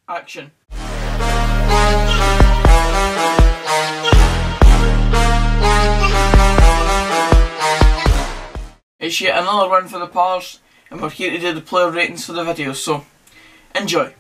Action. It's yet another win for the Pars, and we're here to do the player ratings for the video, so enjoy.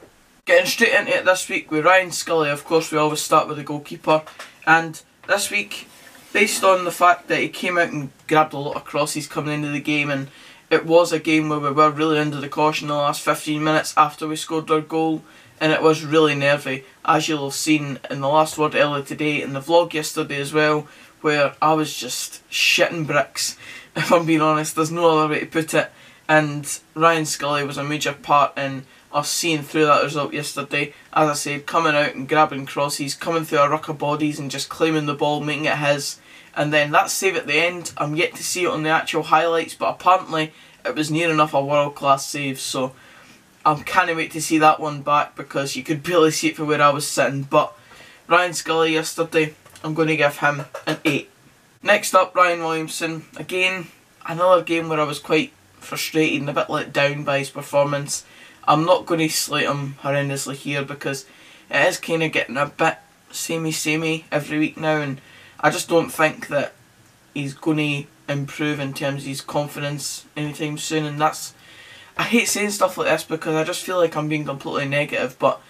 Getting straight into it this week with Ryan Scully. Of course, we always start with the goalkeeper, and this week, based on the fact that he came out and grabbed a lot of crosses coming into the game, and it was a game where we were really under the caution in the last 15 minutes after we scored our goal, and it was really nervy, as you'll have seen in the last word earlier today, in the vlog yesterday as well, where I was just shitting bricks, if I'm being honest. There's no other way to put it, and Ryan Scully was a major part in us seeing through that result yesterday. As I said, coming out and grabbing crosses, coming through a ruck of bodies and just claiming the ball, making it his. And then that save at the end, I'm yet to see it on the actual highlights, but apparently it was near enough a world class save, so I can't wait to see that one back because you could barely see it from where I was sitting. But Ryan Scully yesterday, I'm going to give him an 8. Next up, Ryan Williamson. Again, another game where I was quite frustrated and a bit let down by his performance. I'm not going to slate him horrendously here because it is kind of getting a bit samey every week now, and I just don't think that he's going to improve in terms of his confidence anytime soon. And that's, I hate saying stuff like this because I just feel like I'm being completely negative, but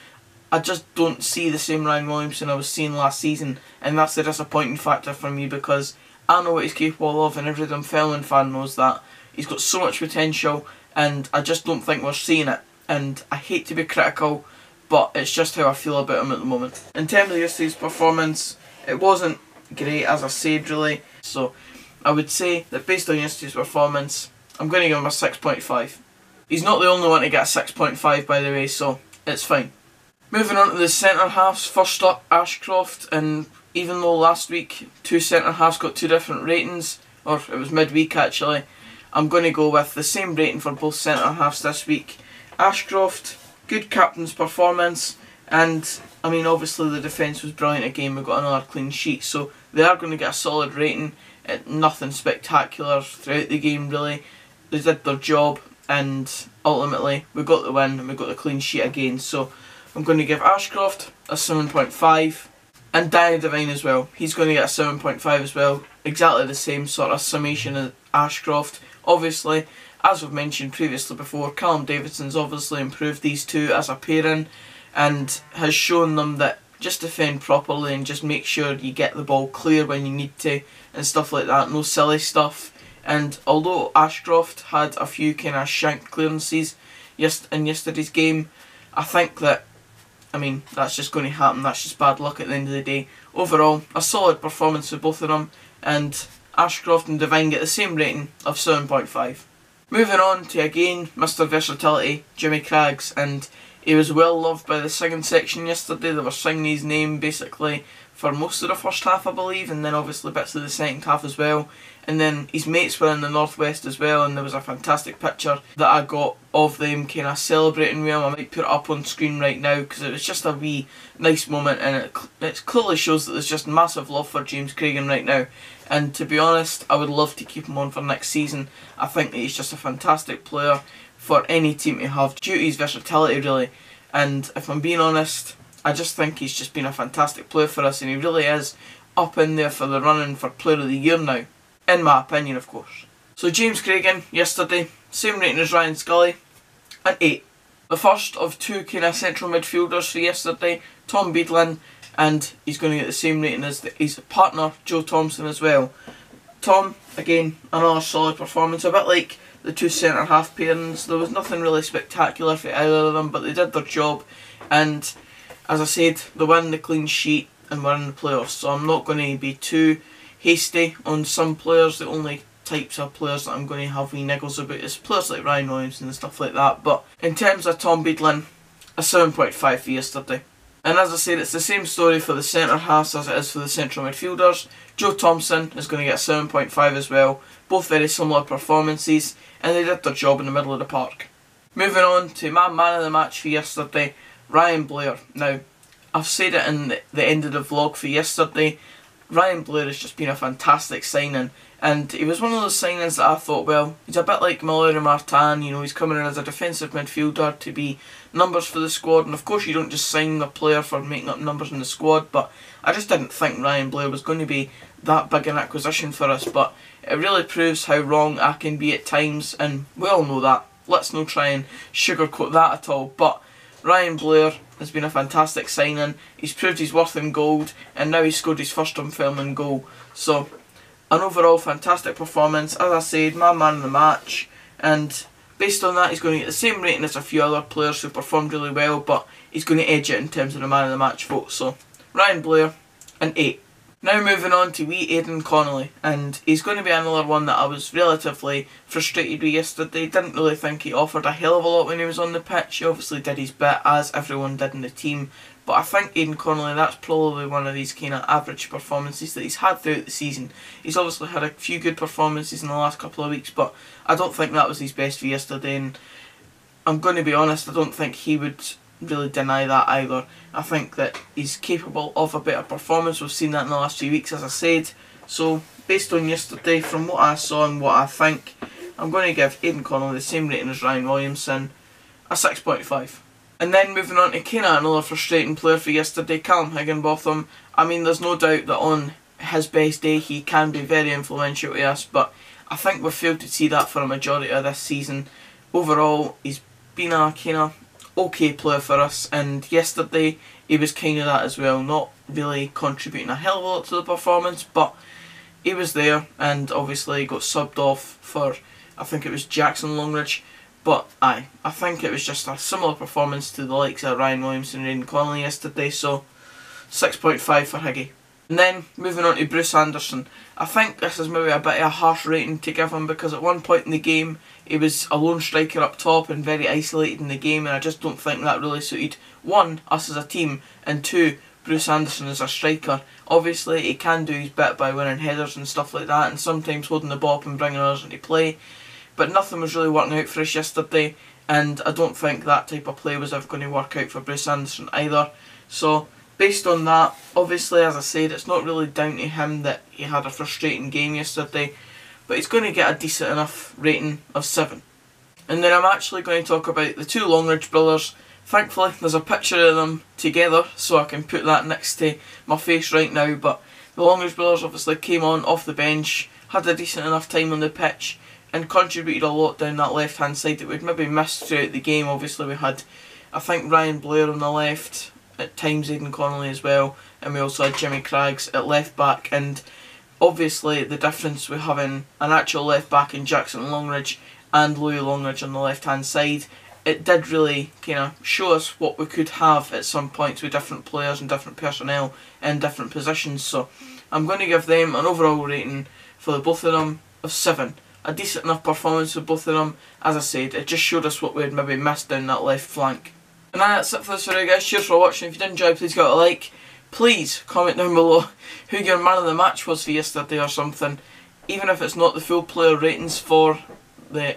I just don't see the same Ryan Williamson I was seeing last season, and that's the disappointing factor for me because I know what he's capable of, and every Dunfermline fan knows that. He's got so much potential, and I just don't think we're seeing it. And I hate to be critical, but it's just how I feel about him at the moment. In terms of yesterday's performance, it wasn't great, as I said, really. So I would say that based on yesterday's performance, I'm going to give him a 6.5. He's not the only one to get a 6.5, by the way, so it's fine. Moving on to the centre halves. First up, Ashcroft, and even though last week two centre halves got two different ratings, or it was midweek actually, I'm going to go with the same rating for both centre halves this week. Ashcroft, good captain's performance, and I mean obviously the defence was brilliant again. We got another clean sheet, so they are going to get a solid rating. Nothing spectacular throughout the game really. They did their job, and ultimately we got the win and we got the clean sheet again. So I'm going to give Ashcroft a 7.5, and Devane as well. He's going to get a 7.5 as well. Exactly the same sort of summation as Ashcroft. Obviously, as we've mentioned previously before, Callum Davidson's obviously improved these two as a pairing and has shown them that just defend properly and just make sure you get the ball clear when you need to and stuff like that. No silly stuff. And although Ashcroft had a few kind of shanked clearances in yesterday's game, I think that, I mean, that's just going to happen. That's just bad luck at the end of the day. Overall, a solid performance for both of them, and Ashcroft and Devane get the same rating of 7.5. Moving on to, again, Mr. Versatility, Jimmy Crags, and he was well loved by the singing section yesterday. They were singing his name basically for most of the first half, I believe, and then obviously bits of the second half as well. And then his mates were in the northwest as well, and there was a fantastic picture that I got of them kind of celebrating with him. I might put it up on screen right now because it was just a wee nice moment, and it clearly shows that there's just massive love for James Cragen right now. And to be honest, I would love to keep him on for next season. I think that he's just a fantastic player for any team to have due to his versatility really. And if I'm being honest, I just think he's just been a fantastic player for us, and he really is up in there for the running for Player of the Year now. In my opinion, of course. So James Cragen, yesterday, same rating as Ryan Scully, an 8. The first of two kind of central midfielders for yesterday, Tom Bugden, and he's going to get the same rating as his partner, Joe Thompson as well. Tom, again, another solid performance, a bit like the two centre half pairings. There was nothing really spectacular for either of them, but they did their job, and as I said, they won the clean sheet and we're in the playoffs, so I'm not going to be too hasty on some players. The only types of players that I'm going to have wee niggles about is players like Ryan Williamson and stuff like that. But in terms of Tom Bugden, a 7.5 for yesterday. And as I said, it's the same story for the centre halves as it is for the central midfielders. Joe Thompson is going to get a 7.5 as well. Both very similar performances, and they did their job in the middle of the park. Moving on to my man of the match for yesterday, Ryan Blair. Now, I've said it in the end of the vlog for yesterday, Ryan Blair has just been a fantastic signing, and he was one of those signings that I thought, well, he's a bit like Miller and Martin, you know, he's coming in as a defensive midfielder to be numbers for the squad, and of course you don't just sign a player for making up numbers in the squad, but I just didn't think Ryan Blair was going to be that big an acquisition for us, but it really proves how wrong I can be at times, and we all know that. Let's not try and sugarcoat that at all, but Ryan Blair has been a fantastic signing. He's proved his worth in gold, and now he's scored his first Dunfermline goal. So, an overall fantastic performance. As I said, my man of the match, and based on that he's going to get the same rating as a few other players who performed really well, but he's going to edge it in terms of the man of the match vote. So, Ryan Blair, an 8. Now moving on to wee Aidan Connolly, and he's going to be another one that I was relatively frustrated with yesterday. Didn't really think he offered a hell of a lot when he was on the pitch. He obviously did his bit, as everyone did in the team, but I think Aidan Connolly, that's probably one of these kind of average performances that he's had throughout the season. He's obviously had a few good performances in the last couple of weeks, but I don't think that was his best for yesterday, and I'm going to be honest, I don't think he would really deny that either. I think that he's capable of a better performance. We've seen that in the last few weeks, as I said. So based on yesterday, from what I saw and what I think, I'm going to give Aidan Connolly the same rating as Ryan Williamson, a 6.5. And then moving on to kind of another frustrating player for yesterday, Callum Higginbotham. I mean, there's no doubt that on his best day he can be very influential to us, but I think we've failed to see that for a majority of this season. Overall, he's been a kind of okay player for us, and yesterday he was kind of that as well, not really contributing a hell of a lot to the performance, but he was there, and obviously got subbed off for, I think it was Jackson Longridge, but I think it was just a similar performance to the likes of Ryan Williamson and Aidan Connolly yesterday, so 6.5 for Higgy. And then moving on to Bruce Anderson, I think this is maybe a bit of a harsh rating to give him, because at one point in the game he was a lone striker up top and very isolated in the game, and I just don't think that really suited, one, us as a team, and two, Bruce Anderson as a striker. Obviously he can do his bit by winning headers and stuff like that, and sometimes holding the ball up and bringing others into play, but nothing was really working out for us yesterday, and I don't think that type of play was ever going to work out for Bruce Anderson either. So based on that, obviously, as I said, it's not really down to him that he had a frustrating game yesterday, but he's going to get a decent enough rating of 7. And then I'm actually going to talk about the two Longridge brothers. Thankfully, there's a picture of them together, so I can put that next to my face right now, but the Longridge brothers obviously came on off the bench, had a decent enough time on the pitch, and contributed a lot down that left hand side that we'd maybe missed throughout the game. Obviously we had, I think, Ryan Blair on the left, at times Aidan Connolly as well, and we also had Jimmy Crags at left back, and obviously the difference with having an actual left back in Jackson Longridge and Louis Longridge on the left hand side, it did really kind of show us what we could have at some points with different players and different personnel in different positions. So I'm going to give them an overall rating for the both of them of 7. A decent enough performance for both of them. As I said, it just showed us what we had maybe missed down that left flank. And that's it for this video, guys. Cheers for watching. If you did enjoy, please give it a like. Please comment down below who your man of the match was for yesterday or something. Even if it's not the full player ratings for the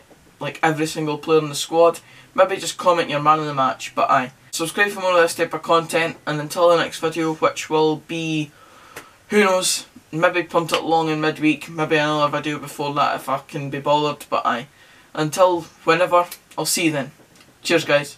every single player in the squad, maybe just comment your man of the match. But aye, subscribe for more of this type of content, and until the next video, which will be, who knows, maybe punt it long in midweek, maybe another video before that if I can be bothered. But aye, until whenever, I'll see you then. Cheers, guys.